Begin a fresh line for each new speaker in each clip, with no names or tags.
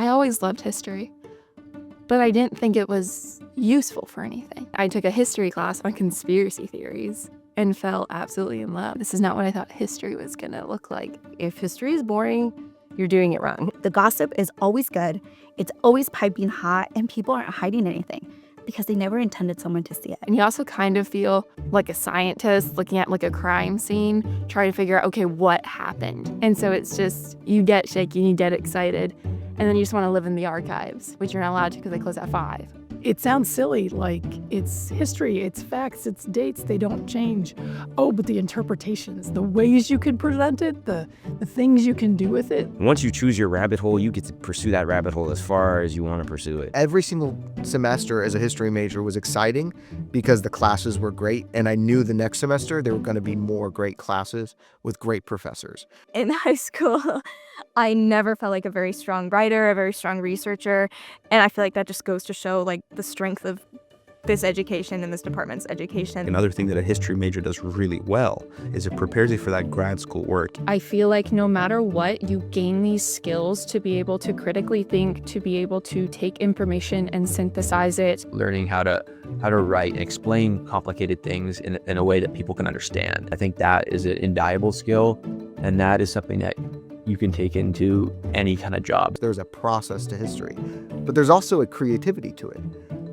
always loved history, but I didn't think it was useful for anything. I took a history class on conspiracy theories and fell absolutely in love. This is not what I thought history was going to look like.
If history is boring, you're doing it wrong. The gossip is always good. It's always piping hot, and people aren't hiding anything because they never intended someone to see it.
And you also kind of feel like a scientist looking at like a crime scene, trying to figure out, okay, what happened? And so it's just, you get shaky, you get excited, and then you just want to live in the archives, which you're not allowed to because they close at 5.
It sounds silly, like it's history, it's facts, it's dates, they don't change. Oh, but the interpretations, the ways you can present it, the things you can do with it.
Once you choose your rabbit hole, you get to pursue that rabbit hole as far as you want to pursue it.
Every single semester as a history major was exciting because the classes were great, and I knew the next semester there were going to be more great classes with great professors.
In high school, I never felt like a very strong writer, a very strong researcher, and I feel like that just goes to show like the strength of this education and this department's education.
Another thing that a history major does really well is it prepares you for that grad school work.
I feel like no matter what, you gain these skills to be able to critically think, to be able to take information and synthesize it.
Learning how to write and explain complicated things in a way that people can understand. I think that is an invaluable skill, and that is something that you can take into any kind of job.
There's a process to history, but there's also a creativity to it.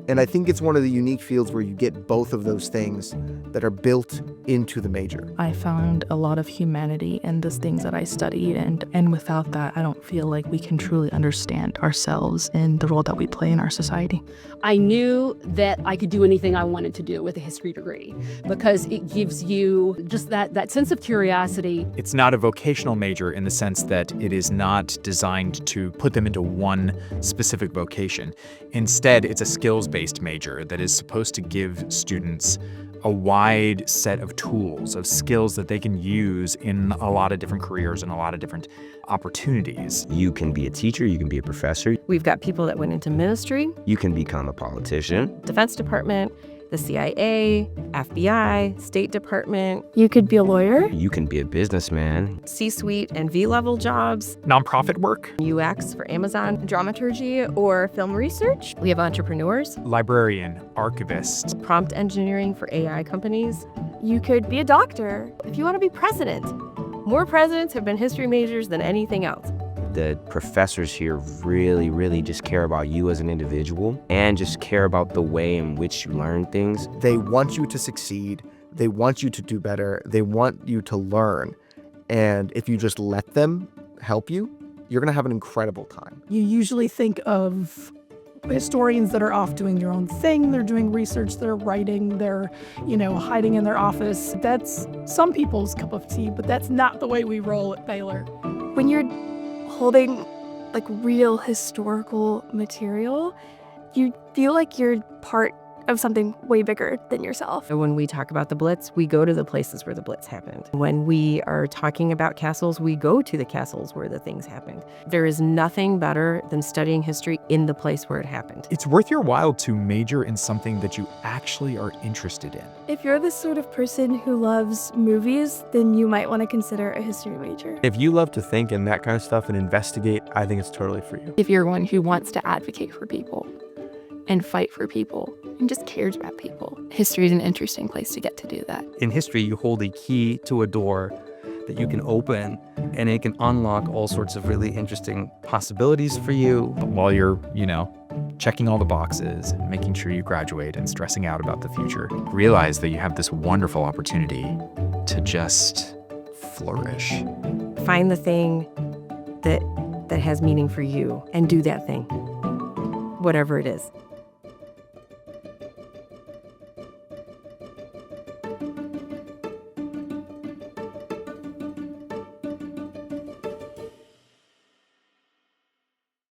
And I think it's one of the unique fields where you get both of those things that are built into the major.
I found a lot of humanity in the things that I studied, and without that, I don't feel like we can truly understand ourselves and the role that we play in our society.
I knew that I could do anything I wanted to do with a history degree because it gives you just that sense of curiosity.
It's not a vocational major in the sense that it is not designed to put them into one specific vocation. Instead, it's a skills-based major that is supposed to give students a wide set of tools, of skills that they can use in a lot of different careers and a lot of different opportunities.
You can be a teacher, you can be a professor.
We've got people that went into ministry,
You can become a politician.
Defense Department, the CIA, FBI, State Department.
You could be a lawyer.
You can be a businessman.
C-suite and V-level jobs,
Nonprofit work,
UX for Amazon, dramaturgy or film research. We have entrepreneurs,
librarian, archivist.
prompt engineering for AI companies.
You could be a doctor if you want to be president.
More presidents have been history majors than anything else.
The professors here really, really just care about you as an individual and just care about the way in which you learn things.
They want you to succeed. They want you to do better. They want you to learn. And if you just let them help you, you're going to have an incredible time.
You usually think of historians that are off doing their own thing. They're doing research, they're writing, they're, hiding in their office. That's some people's cup of tea, but that's not the way we roll at Baylor.
When you're holding like real historical material, you feel like you're part of something way bigger than yourself.
When we talk about the Blitz, we go to the places where the Blitz happened. When we are talking about castles, we go to the castles where the things happened. There is nothing better than studying history in the place where it happened.
It's worth your while to major in something that you actually are interested in.
If you're the sort of person who loves movies, then you might want to consider a history major.
If you love to think and that kind of stuff and investigate, I think it's totally for you.
If you're one who wants to advocate for people and fight for people and just cares about people, history is an interesting place to get to do that.
In history, you hold a key to a door that you can open, and it can unlock all sorts of really interesting possibilities for you.
While you're, checking all the boxes and making sure you graduate and stressing out about the future, realize that you have this wonderful opportunity to just flourish.
Find the thing that has meaning for you and do that thing, whatever it is.